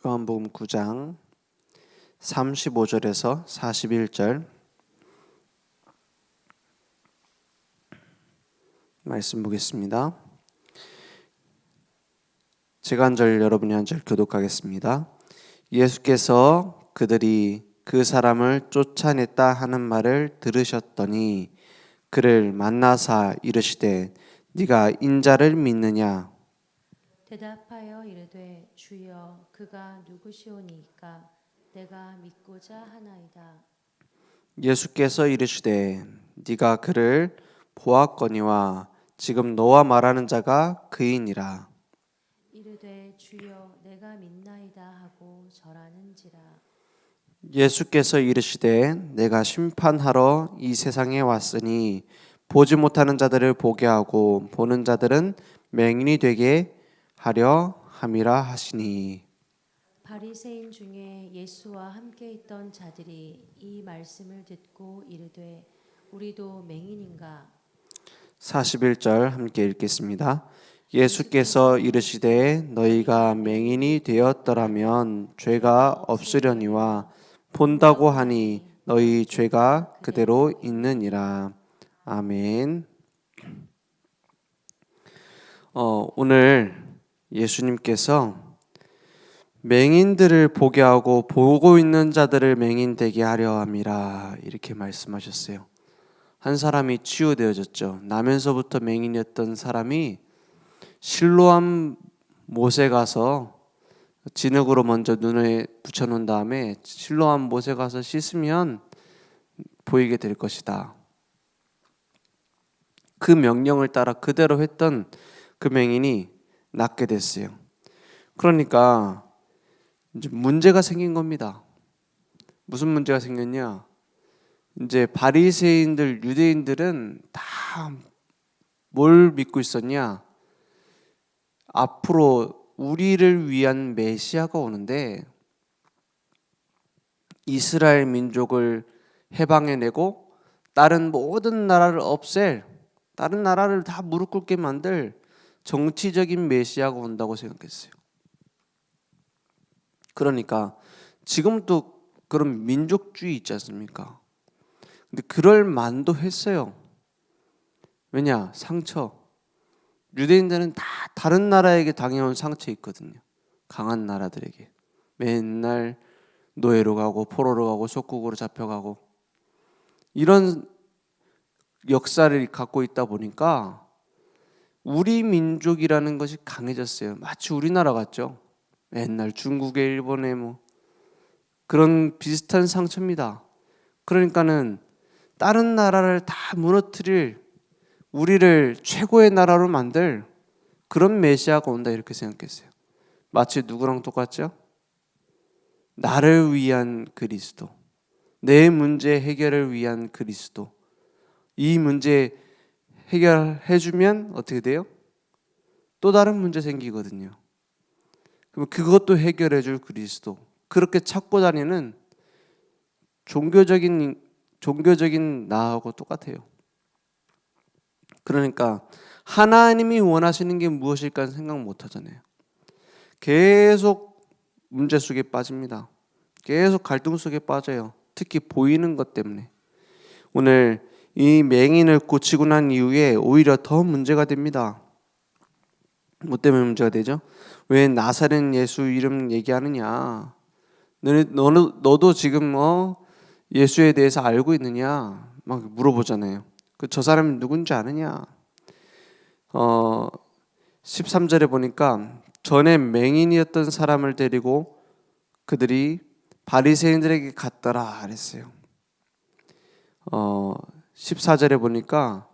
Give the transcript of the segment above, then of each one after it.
요한복음 9장 35절에서 41절 말씀 보겠습니다. 제가 한 절 여러분이 한 절 교독하겠습니다. 예수께서 그들이 그 사람을 쫓아냈다 하는 말을 들으셨더니 그를 만나사 이르시되 네가 인자를 믿느냐? 대답하여 이르되 주여 그가 누구시오니이까 내가 믿고자 하나이다. 예수께서 이르시되 네가 그를 보았거니와 지금 너와 말하는 자가 그이니라. 이르되 주여 내가 믿나이다 하고 절하는지라. 예수께서 이르시되 내가 심판하러 이 세상에 왔으니 보지 못하는 자들을 보게 하고 보는 자들은 맹인이 되게 하려 함이라 하시니. 바리새인 중에 예수와 함께 있던 자들이 이 말씀을 듣고 이르되 우리도 맹인인가? 41절 함께 읽겠습니다. 예수께서 이르시되 너희가 맹인이 되었더라면 죄가 없으려니와 본다고 하니 너희 죄가 그대로 있느니라. 아멘. 오늘 예수님께서 맹인들을 보게 하고 보고 있는 자들을 맹인 되게 하려 함이라 이렇게 말씀하셨어요. 한 사람이 치유되어졌죠. 나면서부터 맹인이었던 사람이 실로암 못에 가서 진흙으로 먼저 눈에 붙여놓은 다음에 실로암 못에 가서 씻으면 보이게 될 것이다. 그 명령을 따라 그대로 했던 그 맹인이 낫게 됐어요. 그러니까 이제 문제가 생긴 겁니다. 무슨 문제가 생겼냐? 이제 바리새인들, 유대인들은 다 뭘 믿고 있었냐? 앞으로 우리를 위한 메시아가 오는데 이스라엘 민족을 해방해내고 다른 모든 나라를 없앨, 다른 나라를 다 무릎 꿇게 만들 정치적인 메시아가 온다고 생각했어요. 그러니까 지금도 그런 민족주의 있지 않습니까? 근데 그럴 만도 했어요. 왜냐? 상처. 유대인들은 다 다른 나라에게 당해온 상처 있거든요. 강한 나라들에게. 맨날 노예로 가고 포로로 가고 속국으로 잡혀가고 이런 역사를 갖고 있다 보니까 우리 민족이라는 것이 강해졌어요. 마치 우리나라 같죠. 맨날 중국에 일본에 뭐 그런 비슷한 상처입니다. 그러니까는 다른 나라를 다 무너뜨릴 우리를 최고의 나라로 만들 그런 메시아가 온다 이렇게 생각했어요. 마치 누구랑 똑같죠? 나를 위한 그리스도, 내 문제 해결을 위한 그리스도. 이 문제 해결해주면 어떻게 돼요? 또 다른 문제 생기거든요. 그럼 그것도 해결해줄 그리스도. 그렇게 찾고 다니는 종교적인 나하고 똑같아요. 그러니까 하나님이 원하시는 게 무엇일까 생각 못 하잖아요. 계속 문제 속에 빠집니다. 계속 갈등 속에 빠져요. 특히 보이는 것 때문에. 오늘 이 맹인을 고치고 난 이후에 오히려 더 문제가 됩니다. 뭐 때문에 문제가 되죠? 왜 나사렛 예수 이름 얘기하느냐? 너도 지금 예수에 대해서 알고 있느냐? 막 물어보잖아요. 저 사람이 누군지 아느냐? 13절에 보니까 전에 맹인이었던 사람을 데리고 그들이 바리새인들에게 갔더라 그랬어요. 14절에 보니까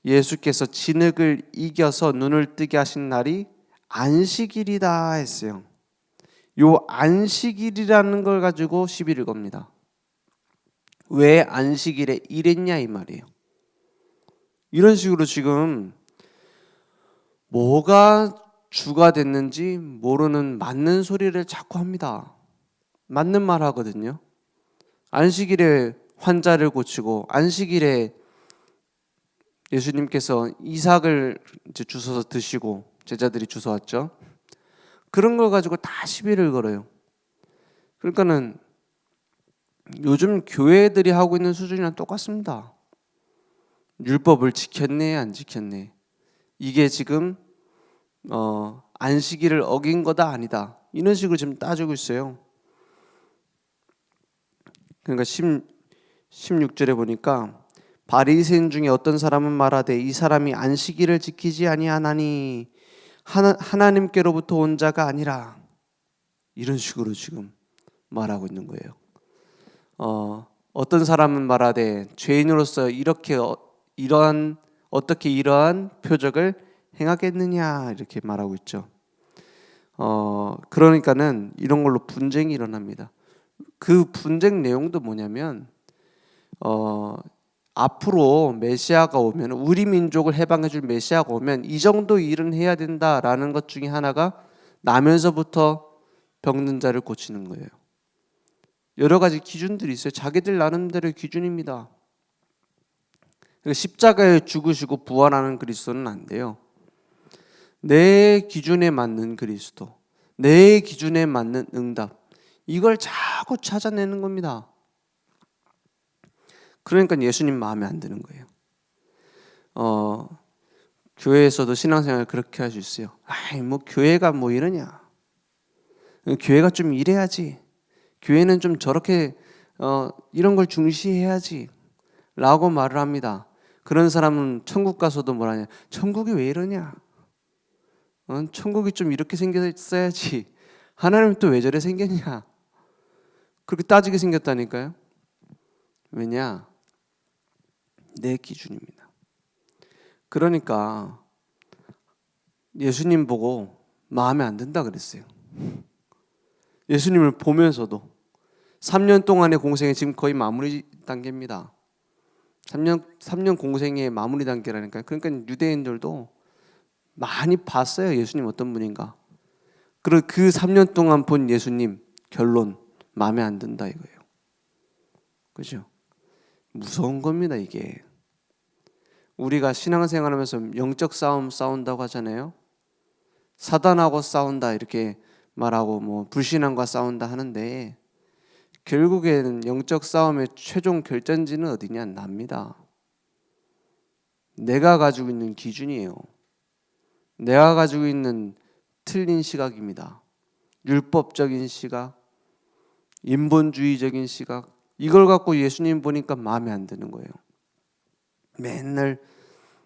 예수께서 진흙을 이겨서 눈을 뜨게 하신 날이 안식일이다 했어요. 요 안식일이라는 걸 가지고 시비를 겁니다. 왜 안식일에 이랬냐 이 말이에요. 이런 식으로 지금 뭐가 주가 됐는지 모르는 맞는 소리를 자꾸 합니다. 맞는 말 하거든요. 안식일에 환자를 고치고 안식일에 예수님께서 이삭을 이제 주워서 드시고 제자들이 주워왔죠. 그런 걸 가지고 다 시비를 걸어요. 그러니까는 요즘 교회들이 하고 있는 수준이랑 똑같습니다. 율법을 지켰네 안 지켰네. 이게 지금 안식일을 어긴 거다 아니다. 이런 식으로 지금 따지고 있어요. 그러니까 16절에 보니까 바리새인 중에 어떤 사람은 말하되 이 사람이 안식일을 지키지 아니하나니 하나님께로부터 온 자가 아니라, 이런 식으로 지금 말하고 있는 거예요. 어떤 사람은 말하되 죄인으로서 어떻게 이러한 표적을 행하겠느냐, 이렇게 말하고 있죠. 그러니까는 이런 걸로 분쟁이 일어납니다. 그 분쟁 내용도 뭐냐면 앞으로 메시아가 오면, 우리 민족을 해방해 줄 메시아가 오면 이 정도 일은 해야 된다라는 것 중에 하나가 나면서부터 병든 자를 고치는 거예요. 여러 가지 기준들이 있어요. 자기들 나름대로의 기준입니다. 십자가에 죽으시고 부활하는 그리스도는 안 돼요. 내 기준에 맞는 그리스도, 내 기준에 맞는 응답, 이걸 자꾸 찾아내는 겁니다. 그러니까 예수님 마음에 안 드는 거예요. 교회에서도 신앙생활 그렇게 할 수 있어요. 아이, 뭐 교회가 뭐 이러냐, 교회가 좀 이래야지, 교회는 좀 저렇게 이런 걸 중시해야지 라고 말을 합니다. 그런 사람은 천국 가서도 뭐라냐, 천국이 왜 이러냐, 천국이 좀 이렇게 생겼어야지, 하나님 또 왜 저래 생겼냐, 그렇게 따지게 생겼다니까요. 왜냐? 내 기준입니다. 그러니까 예수님 보고 마음에 안 든다 그랬어요. 예수님을 보면서도 3년 동안의 공생이 지금 거의 마무리 단계입니다. 3년 공생의 마무리 단계라니까요. 그러니까 유대인들도 많이 봤어요. 예수님 어떤 분인가. 그리고 그 3년 동안 본 예수님 결론, 마음에 안 든다 이거예요. 그죠? 무서운 겁니다, 이게. 우리가 신앙생활하면서 영적 싸움 싸운다고 하잖아요. 사단하고 싸운다 이렇게 말하고, 뭐 불신앙과 싸운다 하는데, 결국에는 영적 싸움의 최종 결전지는 어디냐? 납니다. 내가 가지고 있는 기준이에요. 내가 가지고 있는 틀린 시각입니다. 율법적인 시각, 인본주의적인 시각, 이걸 갖고 예수님 보니까 마음에 안 드는 거예요. 맨날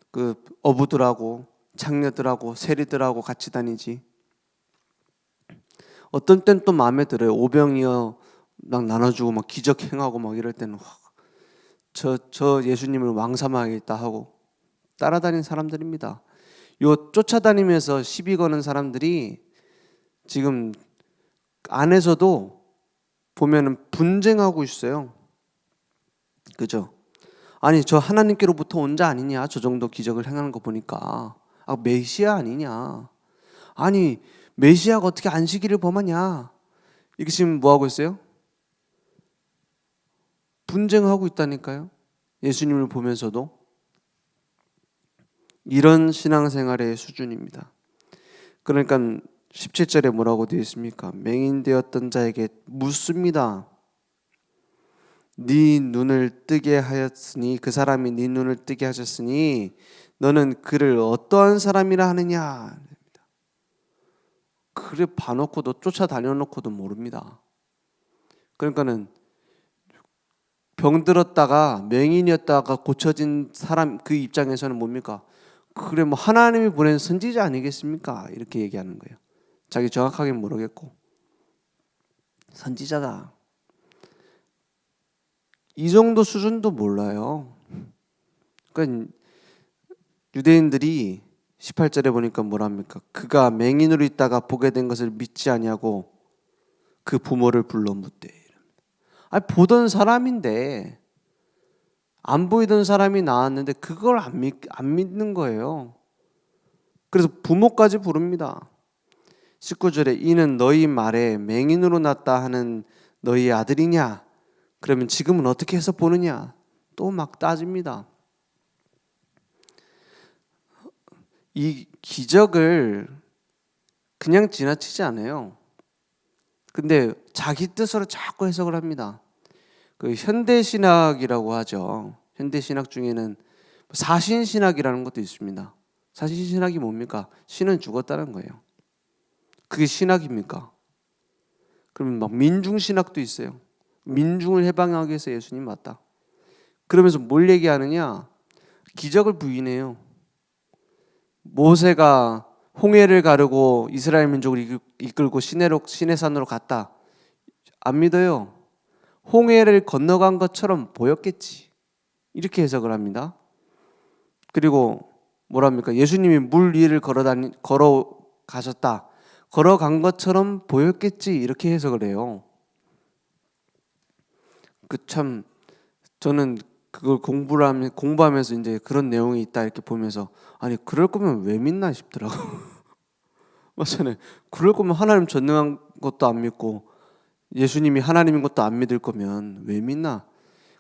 그 어부들하고 창녀들하고 세리들하고 같이 다니지. 어떤 땐 또 마음에 들어요. 오병이어 막 나눠주고 막 기적 행하고 막 이럴 때는 저 예수님을 왕삼아야겠다 하고 따라다니는 사람들입니다. 요 쫓아다니면서 시비 거는 사람들이 지금 안에서도 보면은 분쟁하고 있어요. 그죠? 아니, 저 하나님께로부터 온 자 아니냐? 저 정도 기적을 행하는 거 보니까. 메시아 아니냐? 아니, 메시아가 어떻게 안식일을 범하냐? 이게 지금 뭐 하고 있어요? 분쟁하고 있다니까요. 예수님을 보면서도. 이런 신앙생활의 수준입니다. 그러니까 17절에 뭐라고 되어 있습니까? 맹인되었던 자에게 묻습니다. 네 눈을 뜨게 하였으니, 그 사람이 네 눈을 뜨게 하셨으니 너는 그를 어떠한 사람이라 하느냐. 그래 봐놓고도, 쫓아다녀놓고도 모릅니다. 그러니까는 병들었다가 맹인이었다가 고쳐진 사람 그 입장에서는 뭡니까? 그래 뭐 하나님이 보낸 선지자 아니겠습니까? 이렇게 얘기하는 거예요. 자기 정확하게 모르겠고 선지자다. 이 정도 수준도 몰라요. 그러니까 유대인들이 18절에 보니까 뭐랍니까? 그가 맹인으로 있다가 보게 된 것을 믿지 아니하고 그 부모를 불러 묻되. 아니, 보던 사람인데, 안 보이던 사람이 나왔는데 그걸 안 믿는 거예요. 그래서 부모까지 부릅니다. 19절에 이는 너희 말에 맹인으로 났다 하는 너희 아들이냐? 그러면 지금은 어떻게 해서 보느냐? 또 막 따집니다. 이 기적을 그냥 지나치지 않아요. 근데 자기 뜻으로 자꾸 해석을 합니다. 그 현대신학이라고 하죠. 현대신학 중에는 사신신학이라는 것도 있습니다. 사신신학이 뭡니까? 신은 죽었다는 거예요. 그게 신학입니까? 그러면 막 민중신학도 있어요. 민중을 해방하기 위해서 예수님 왔다. 그러면서 뭘 얘기하느냐? 기적을 부인해요. 모세가 홍해를 가르고 이스라엘 민족을 이끌고 시내산으로 갔다. 안 믿어요. 홍해를 건너간 것처럼 보였겠지. 이렇게 해석을 합니다. 그리고 뭐랍니까? 예수님이 물 위를 걸어가셨다. 걸어간 것처럼 보였겠지. 이렇게 해석을 해요. 참 저는 그걸 공부하면서 이제 그런 내용이 있다 이렇게 보면서 아니 그럴 거면 왜 믿나 싶더라고. 맞잖아요. 그럴 거면 하나님 전능한 것도 안 믿고 예수님이 하나님인 것도 안 믿을 거면 왜 믿나?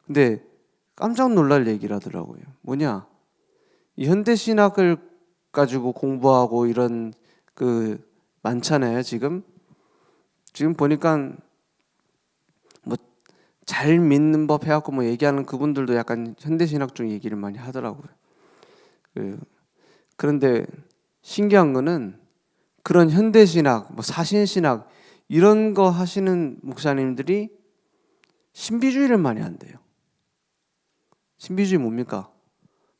근데 깜짝 놀랄 얘기를 하더라고요. 뭐냐? 이 현대 신학을 가지고 공부하고 이런 그 많잖아요. 지금 보니까 뭐 잘 믿는 법 해갖고 뭐 얘기하는 그분들도 약간 현대 신학 쪽 얘기를 많이 하더라고요. 그런데 신기한 거는 그런 현대 신학, 뭐 사신 신학 이런 거 하시는 목사님들이 신비주의를 많이 한대요. 신비주의 뭡니까?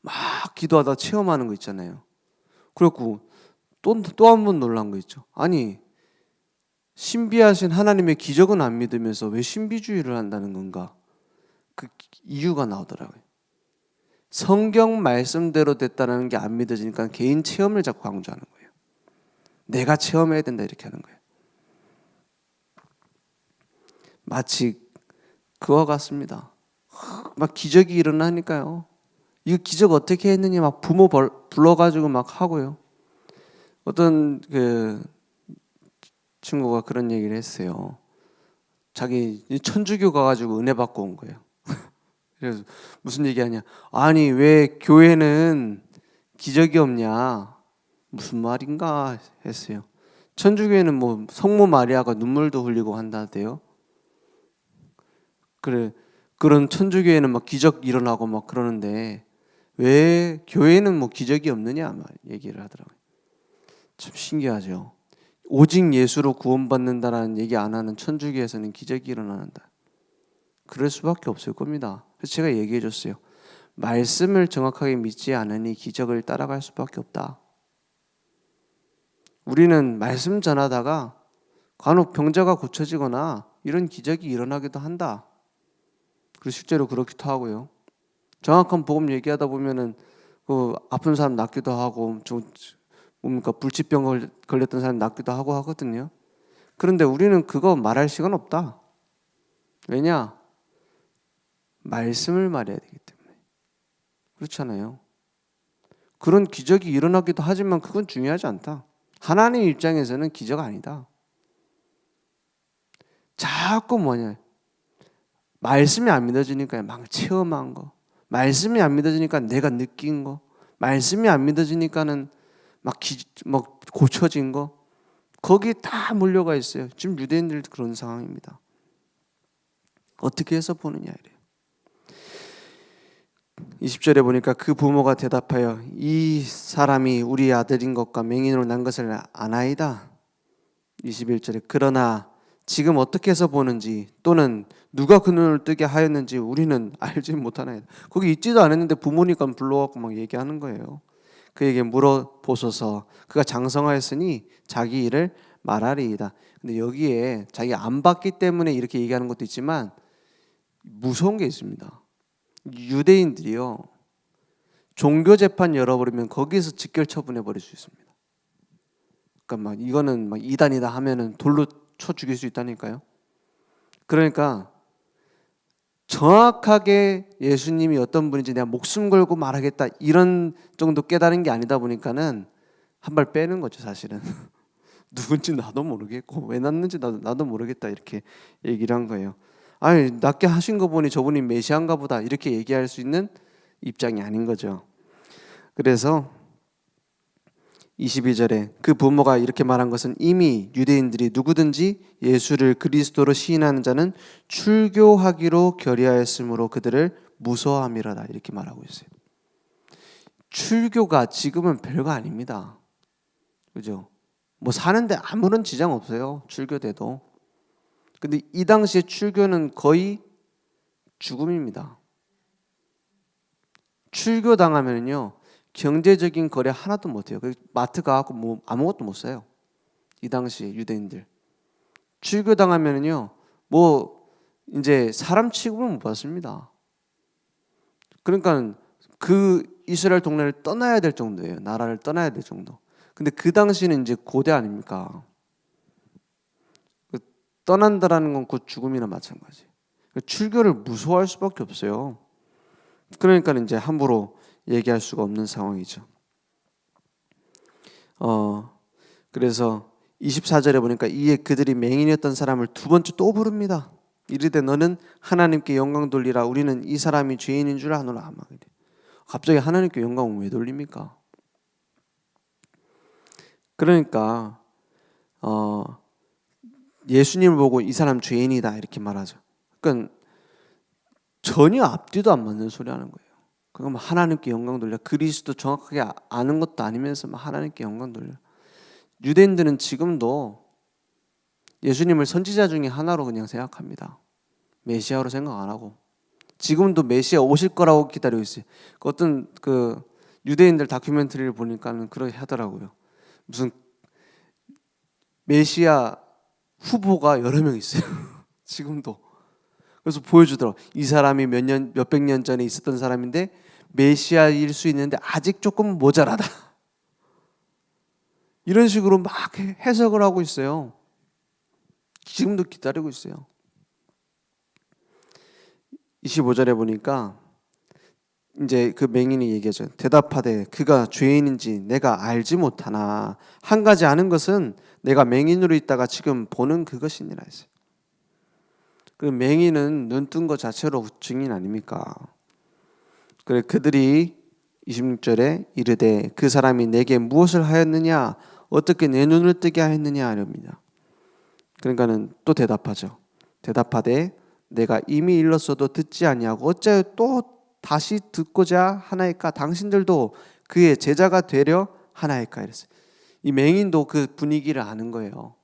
막 기도하다 체험하는 거 있잖아요. 그리고 또 한 번 놀란 거 있죠. 아니 신비하신 하나님의 기적은 안 믿으면서 왜 신비주의를 한다는 건가? 그 이유가 나오더라고요. 성경 말씀대로 됐다는 게 안 믿어지니까 개인 체험을 자꾸 강조하는 거예요. 내가 체험해야 된다 이렇게 하는 거예요. 마치 그와 같습니다. 막 기적이 일어나니까요. 이거 기적 어떻게 했느냐 막 부모 불러가지고 막 하고요. 어떤 그 친구가 그런 얘기를 했어요. 자기 천주교 가가지고 은혜 받고 온 거예요. 그래서 무슨 얘기하냐? 아니 왜 교회는 기적이 없냐? 무슨 말인가 했어요. 천주교에는 뭐 성모 마리아가 눈물도 흘리고 한다대요. 그래 그런 천주교에는 막 기적 일어나고 막 그러는데 왜 교회는 뭐 기적이 없느냐 막 얘기를 하더라고요. 참 신기하죠. 오직 예수로 구원받는다라는 얘기 안 하는 천주교에서는 기적이 일어난다. 그럴 수밖에 없을 겁니다. 그래서 제가 얘기해 줬어요. 말씀을 정확하게 믿지 않으니 기적을 따라갈 수밖에 없다. 우리는 말씀 전하다가 간혹 병자가 고쳐지거나 이런 기적이 일어나기도 한다. 그리고 실제로 그렇기도 하고요. 정확한 복음 얘기하다 보면은 그 아픈 사람 낫기도 하고 뭡니까 불치병 걸렸던 사람 낫기도 하고 하거든요. 그런데 우리는 그거 말할 시간 없다. 왜냐? 말씀을 말해야 되기 때문에. 그렇잖아요. 그런 기적이 일어나기도 하지만 그건 중요하지 않다. 하나님 입장에서는 기적 아니다. 자꾸 뭐냐? 말씀이 안 믿어지니까 막 체험한 거. 말씀이 안 믿어지니까 내가 느낀 거. 말씀이 안 믿어지니까는 막 고쳐진 거. 거기에 다 몰려가 있어요. 지금 유대인들도 그런 상황입니다. 어떻게 해서 보느냐 이래요. 20절에 보니까 그 부모가 대답하여 이 사람이 우리 아들인 것과 맹인으로 난 것을 아나이다. 21절에 그러나 지금 어떻게 해서 보는지 또는 누가 그 눈을 뜨게 하였는지 우리는 알지 못하나이다. 거기 있지도 않았는데 부모니까 불러갖고 막 얘기하는 거예요. 그에게 물어보소서 그가 장성하였으니 자기 일을 말하리이다. 근데 여기에 자기가 안 봤기 때문에 이렇게 얘기하는 것도 있지만 무서운 게 있습니다. 유대인들이요 종교 재판 열어버리면 거기서 직결 처분해 버릴 수 있습니다. 그러니까 막 이거는 막 이단이다 하면은 돌로 쳐 죽일 수 있다니까요. 그러니까 정확하게 예수님이 어떤 분인지 내가 목숨 걸고 말하겠다 이런 정도 깨달은 게 아니다 보니까는 한 발 빼는 거죠 사실은. 누군지 나도 모르겠고 왜 낳는지 나도 모르겠다 이렇게 얘기를 한 거예요. 아니 낫게 하신 거 보니 저분이 메시아인가 보다 이렇게 얘기할 수 있는 입장이 아닌 거죠. 그래서 22절에 그 부모가 이렇게 말한 것은 이미 유대인들이 누구든지 예수를 그리스도로 시인하는 자는 출교하기로 결의하였으므로 그들을 무서워함이라다 이렇게 말하고 있어요. 출교가 지금은 별거 아닙니다. 그죠? 뭐 사는데 아무런 지장 없어요. 출교돼도. 근데 이 당시에 출교는 거의 죽음입니다. 출교 당하면요 경제적인 거래 하나도 못해요. 마트 가고 뭐 아무것도 못 사요. 이 당시에 유대인들 출교 당하면요 뭐 이제 사람 취급을 못 받습니다. 그러니까 그 이스라엘 동네를 떠나야 될 정도예요. 나라를 떠나야 될 정도. 근데 그 당시는 이제 고대 아닙니까? 떠난다라는 건 곧 죽음이나 마찬가지. 출교를 무서워할 수밖에 없어요. 그러니까 이제 함부로 얘기할 수가 없는 상황이죠. 그래서 24절에 보니까 이에 그들이 맹인이었던 사람을 두 번째 또 부릅니다. 이르되 너는 하나님께 영광 돌리라. 우리는 이 사람이 죄인인 줄 아노라. 갑자기 하나님께 영광을 왜 돌립니까? 그러니까 예수님을 보고 이 사람 죄인이다 이렇게 말하죠. 그러니까 전혀 앞뒤도 안 맞는 소리 하는 거예요. 그럼 하나님께 영광 돌려. 그리스도 정확하게 아는 것도 아니면서 하나님께 영광 돌려. 유대인들은 지금도 예수님을 선지자 중에 하나로 그냥 생각합니다. 메시아로 생각 안 하고 지금도 메시아 오실 거라고 기다리고 있어요. 어떤 그 유대인들 다큐멘터리를 보니까는 그렇게 하더라고요. 무슨 메시아 후보가 여러 명 있어요. 지금도. 그래서 보여주더라고. 이 사람이 몇백 년 전에 있었던 사람인데 메시아일 수 있는데 아직 조금 모자라다. 이런 식으로 막 해석을 하고 있어요. 지금도 기다리고 있어요. 25절에 보니까 이제 그 맹인이 얘기하죠. 대답하되 그가 죄인인지 내가 알지 못하나 한 가지 아는 것은 내가 맹인으로 있다가 지금 보는 그것이니라 했어요. 그 맹인은 눈 뜬 것 자체로 증인 아닙니까? 그래 그들이 26절에 이르되 그 사람이 내게 무엇을 하였느냐 어떻게 내 눈을 뜨게 하였느냐 하렵니다. 그러니까는 또 대답하죠. 대답하되 내가 이미 일렀어도 듣지 아니하고 어찌하여 또 다시 듣고자 하나이까? 당신들도 그의 제자가 되려 하나이까? 이랬어요. 이 맹인도 그 분위기를 아는 거예요.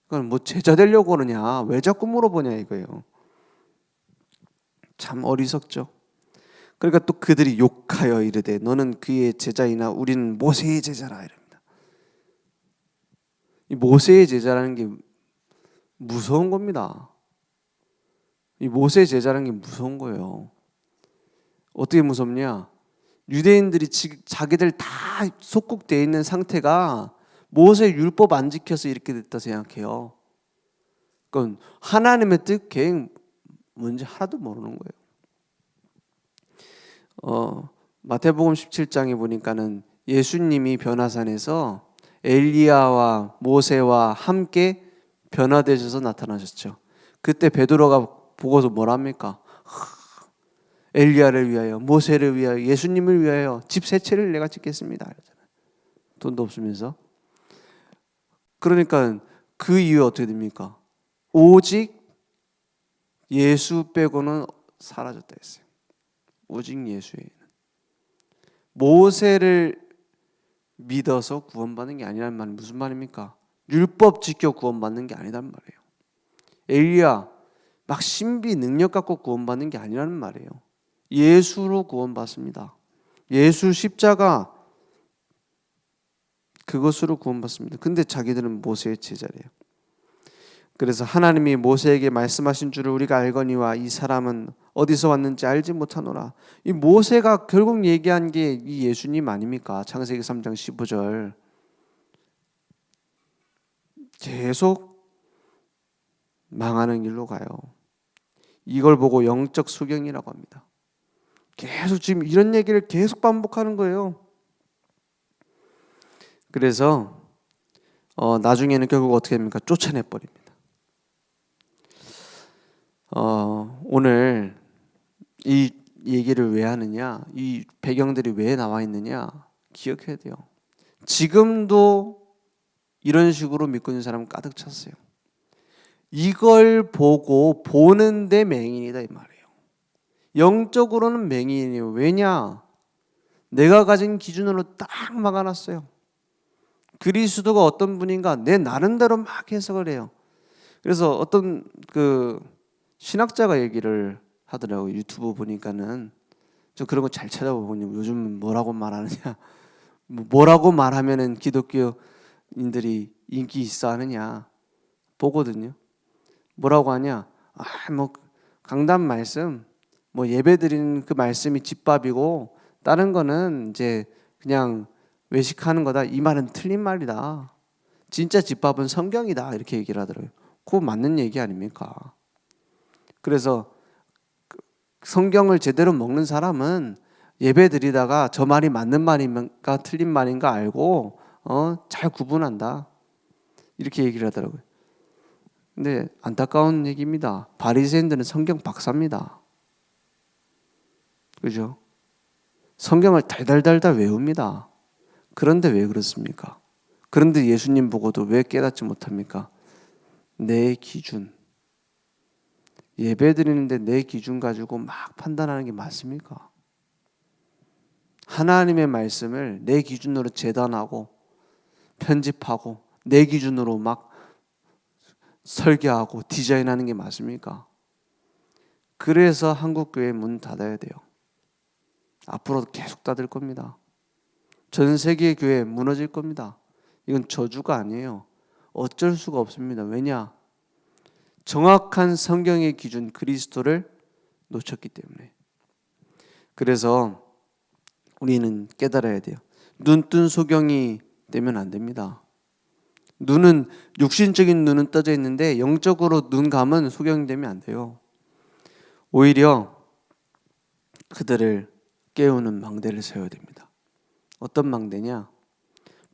그건 뭐 제자 되려고 그러냐? 왜 자꾸 물어보냐 이거예요. 참 어리석죠. 그러니까 또 그들이 욕하여 이르되 너는 그의 제자이나 우리는 모세의 제자라 이럽니다. 이 모세의 제자라는 게 무서운 겁니다. 이 모세의 제자라는 게 무서운 거예요. 어떻게 무섭냐? 유대인들이 자기들 다 속국되어 있는 상태가 모세 율법 안 지켜서 이렇게 됐다 생각해요. 그건 하나님의 뜻 계획 뭔지 하나도 모르는 거예요. 마태복음 17장에 보니까는 예수님이 변화산에서 엘리야와 모세와 함께 변화되셔서 나타나셨죠. 그때 베드로가 보고서 뭐랍니까? 엘리야를 위하여, 모세를 위하여, 예수님을 위하여 집 세 채를 내가 짓겠습니다. 돈도 없으면서. 그러니까 그 이후에 어떻게 됩니까? 오직 예수 빼고는 사라졌다 했어요. 오직 예수에는. 모세를 믿어서 구원받는 게 아니란 말은 무슨 말입니까? 율법 지켜 구원받는 게 아니란 말이에요. 엘리야 막 신비 능력 갖고 구원받는 게 아니라는 말이에요. 예수로 구원받습니다. 예수 십자가 그것으로 구원받습니다. 근데 자기들은 모세의 제자래요. 그래서 하나님이 모세에게 말씀하신 줄을 우리가 알거니와 이 사람은 어디서 왔는지 알지 못하노라. 이 모세가 결국 얘기한 게 이 예수님 아닙니까? 창세기 3장 15절. 계속 망하는 길로 가요. 이걸 보고 영적 소경이라고 합니다. 계속 지금 이런 얘기를 계속 반복하는 거예요. 그래서 나중에는 결국 어떻게 됩니까? 쫓아내 버립니다. 오늘 이 얘기를 왜 하느냐? 이 배경들이 왜 나와 있느냐? 기억해야 돼요. 지금도 이런 식으로 믿고 있는 사람 가득 찼어요. 이걸 보고 보는데 맹인이다 이 말이에요. 영적으로는 맹인이에요. 왜냐? 내가 가진 기준으로 딱 막아놨어요. 그리스도가 어떤 분인가 내 나름대로 막 해석을 해요. 그래서 어떤 그 신학자가 얘기를 하더라고요. 유튜브 보니까는 저 그런 거 잘 찾아보거든요. 요즘 뭐라고 말하느냐, 뭐라고 말하면은 기독교인들이 인기 있어 하느냐 보거든요. 뭐라고 하냐? 뭐 강단 말씀, 뭐 예배 드리는 그 말씀이 집밥이고 다른 거는 이제 그냥 외식하는 거다. 이 말은 틀린 말이다. 진짜 집밥은 성경이다. 이렇게 얘기를 하더라고요. 그거 맞는 얘기 아닙니까? 그래서 성경을 제대로 먹는 사람은 예배 드리다가 저 말이 맞는 말인가 틀린 말인가 알고 잘 구분한다. 이렇게 얘기를 하더라고요. 근데 안타까운 얘기입니다. 바리새인들은 성경 박사입니다. 그죠? 성경을 달달달달 외웁니다. 그런데 왜 그렇습니까? 그런데 예수님 보고도 왜 깨닫지 못합니까? 내 기준. 예배 드리는데 내 기준 가지고 막 판단하는 게 맞습니까? 하나님의 말씀을 내 기준으로 재단하고 편집하고 내 기준으로 막 설계하고 디자인하는 게 맞습니까? 그래서 한국교회 문 닫아야 돼요. 앞으로도 계속 닫을 겁니다. 전 세계 교회 무너질 겁니다. 이건 저주가 아니에요. 어쩔 수가 없습니다. 왜냐? 정확한 성경의 기준 그리스도를 놓쳤기 때문에. 그래서 우리는 깨달아야 돼요. 눈뜬 소경이 되면 안 됩니다. 눈은 육신적인 눈은 떠져 있는데 영적으로 눈 감은 소경이 되면 안 돼요. 오히려 그들을 깨우는 망대를 세워야 됩니다. 어떤 망대냐?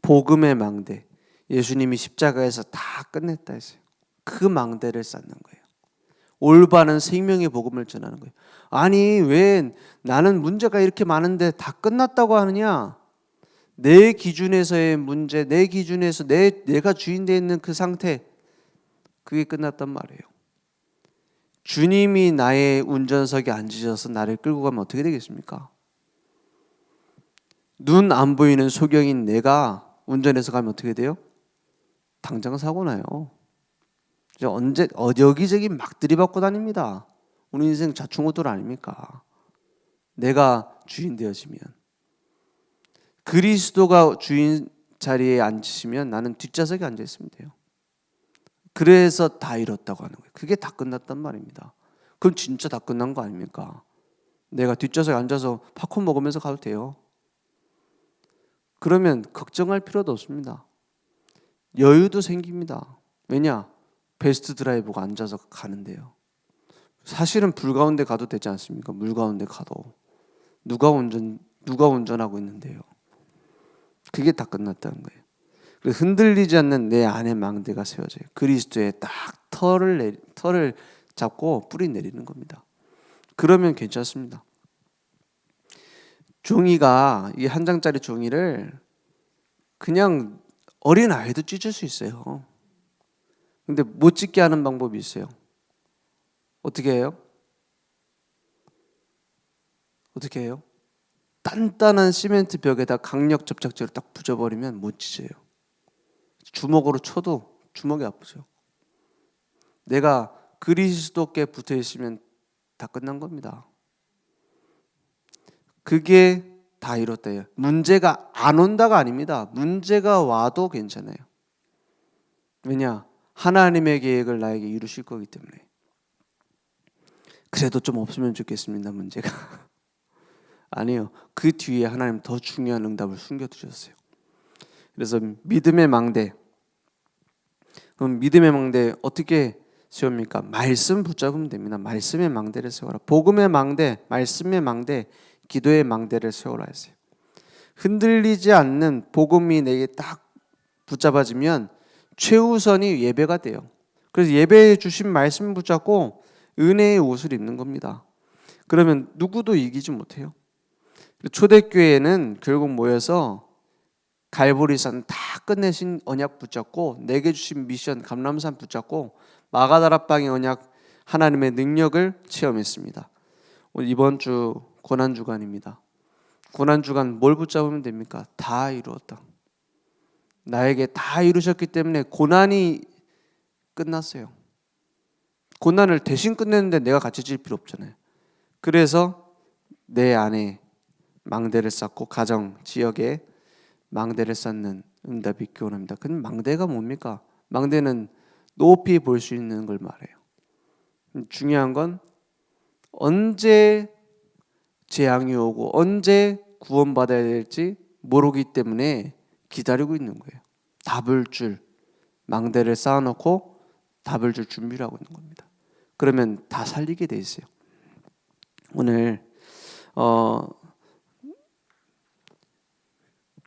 복음의 망대. 예수님이 십자가에서 다 끝냈다 했어요. 그 망대를 쌓는 거예요. 올바른 생명의 복음을 전하는 거예요. 아니 왜 나는 문제가 이렇게 많은데 다 끝났다고 하느냐? 내 기준에서의 문제, 내 기준에서 내가 주인 되어 있는 그 상태, 그게 끝났단 말이에요. 주님이 나의 운전석에 앉으셔서 나를 끌고 가면 어떻게 되겠습니까? 눈 안 보이는 소경인 내가 운전해서 가면 어떻게 돼요? 당장 사고 나요. 여기저기 막 들이받고 다닙니다. 우리 인생 좌충우돌 아닙니까? 내가 주인 되어지면. 그리스도가 주인 자리에 앉으시면 나는 뒷좌석에 앉아 있으면 돼요. 그래서 다 이뤘다고 하는 거예요. 그게 다 끝났단 말입니다. 그럼 진짜 다 끝난 거 아닙니까? 내가 뒷좌석에 앉아서 팝콘 먹으면서 가도 돼요. 그러면 걱정할 필요도 없습니다. 여유도 생깁니다. 왜냐? 베스트 드라이브가 앉아서 가는데요. 사실은 불 가운데 가도 되지 않습니까? 물 가운데 가도. 누가 운전하고 있는데요. 그게 다 끝났다는 거예요. 그래서 흔들리지 않는 내 안의 망대가 세워져요. 그리스도의 딱 털을 잡고 뿌리 내리는 겁니다. 그러면 괜찮습니다. 종이가 이 한 장짜리 종이를 그냥 어린 아이도 찢을 수 있어요. 근데 못 찢게 하는 방법이 있어요. 어떻게 해요? 어떻게 해요? 단단한 시멘트 벽에다 강력 접착제로 딱 붙여버리면 못 찢어요. 주먹으로 쳐도 주먹이 아프죠. 내가 그리스도께 붙어 있으면 다 끝난 겁니다. 그게 다 이뤘다요. 문제가 안 온다가 아닙니다. 문제가 와도 괜찮아요. 왜냐? 하나님의 계획을 나에게 이루실 거기 때문에. 그래도 좀 없으면 좋겠습니다. 문제가. 아니요. 그 뒤에 하나님 더 중요한 응답을 숨겨두셨어요. 그래서 믿음의 망대. 그럼 믿음의 망대 어떻게 세웁니까? 말씀 붙잡으면 됩니다. 말씀의 망대를 세워라. 복음의 망대, 말씀의 망대, 기도의 망대를 세워라 했어요. 흔들리지 않는 복음이 내게 딱 붙잡아지면 최우선이 예배가 돼요. 그래서 예배에 주신 말씀 붙잡고 은혜의 옷을 입는 겁니다. 그러면 누구도 이기지 못해요. 초대교회는 결국 모여서 갈보리산 다 끝내신 언약 붙잡고 내게 주신 미션 감람산 붙잡고 마가다락방의 언약 하나님의 능력을 체험했습니다. 오늘 이번 주 고난 주간입니다. 고난 주간 뭘 붙잡으면 됩니까? 다 이루었다. 나에게 다 이루셨기 때문에 고난이 끝났어요. 고난을 대신 끝냈는데 내가 같이 질 필요 없잖아요. 그래서 내 안에 망대를 쌓고 가정, 지역에 망대를 쌓는 응답이 있기 원합니다. 근데 망대가 뭡니까? 망대는 높이 볼 수 있는 걸 말해요. 중요한 건 언제 재앙이 오고 언제 구원받아야 될지 모르기 때문에 기다리고 있는 거예요. 답을 줄 망대를 쌓아놓고 답을 줄 준비를 하고 있는 겁니다. 그러면 다 살리게 돼 있어요. 오늘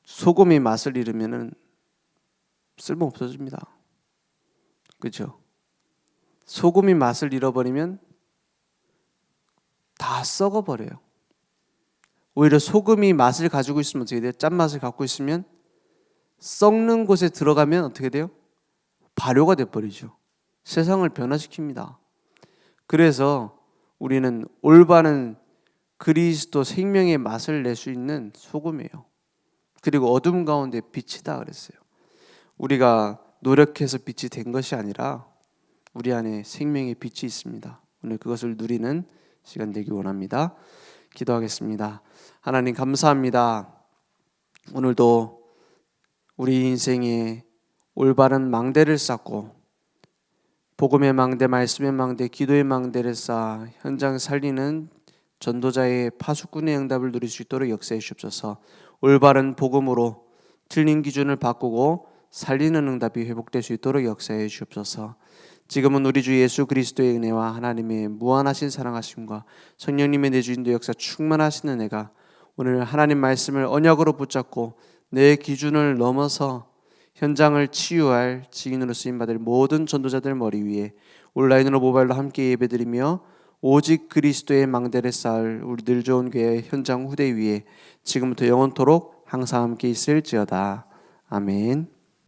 소금이 맛을 잃으면은 쓸모 없어집니다. 그렇죠? 소금이 맛을 잃어버리면 다 썩어버려요. 오히려 소금이 맛을 가지고 있으면 어떻게 돼요? 짠맛을 갖고 있으면 썩는 곳에 들어가면 어떻게 돼요? 발효가 돼버리죠. 세상을 변화시킵니다. 그래서 우리는 올바른 그리스도 생명의 맛을 낼 수 있는 소금이에요. 그리고 어둠 가운데 빛이다 그랬어요. 우리가 노력해서 빛이 된 것이 아니라 우리 안에 생명의 빛이 있습니다. 오늘 그것을 누리는 시간 되기 원합니다. 기도하겠습니다. 하나님 감사합니다. 오늘도 우리 인생에 올바른 망대를 쌓고 복음의 망대, 말씀의 망대, 기도의 망대를 쌓아 현장 살리는 전도자의 파수꾼의 응답을 누릴 수 있도록 역사해 주옵소서. 올바른 복음으로 틀린 기준을 바꾸고 살리는 응답이 회복될 수 있도록 역사해 주옵소서. 지금은 우리 주 예수 그리스도의 은혜와 하나님의 무한하신 사랑하심과 성령님의 내주인도 역사 충만하신 은혜가 오늘 하나님 말씀을 언약으로 붙잡고 내 기준을 넘어서 현장을 치유할 증인으로 쓰임받을 모든 전도자들 머리 위에 온라인으로 모바일로 함께 예배드리며 오직 그리스도의 망대를 쌓을 우리 늘 좋은 교회 현장 후대 위에 지금부터 영원토록 항상 함께 있을지어다. 아멘.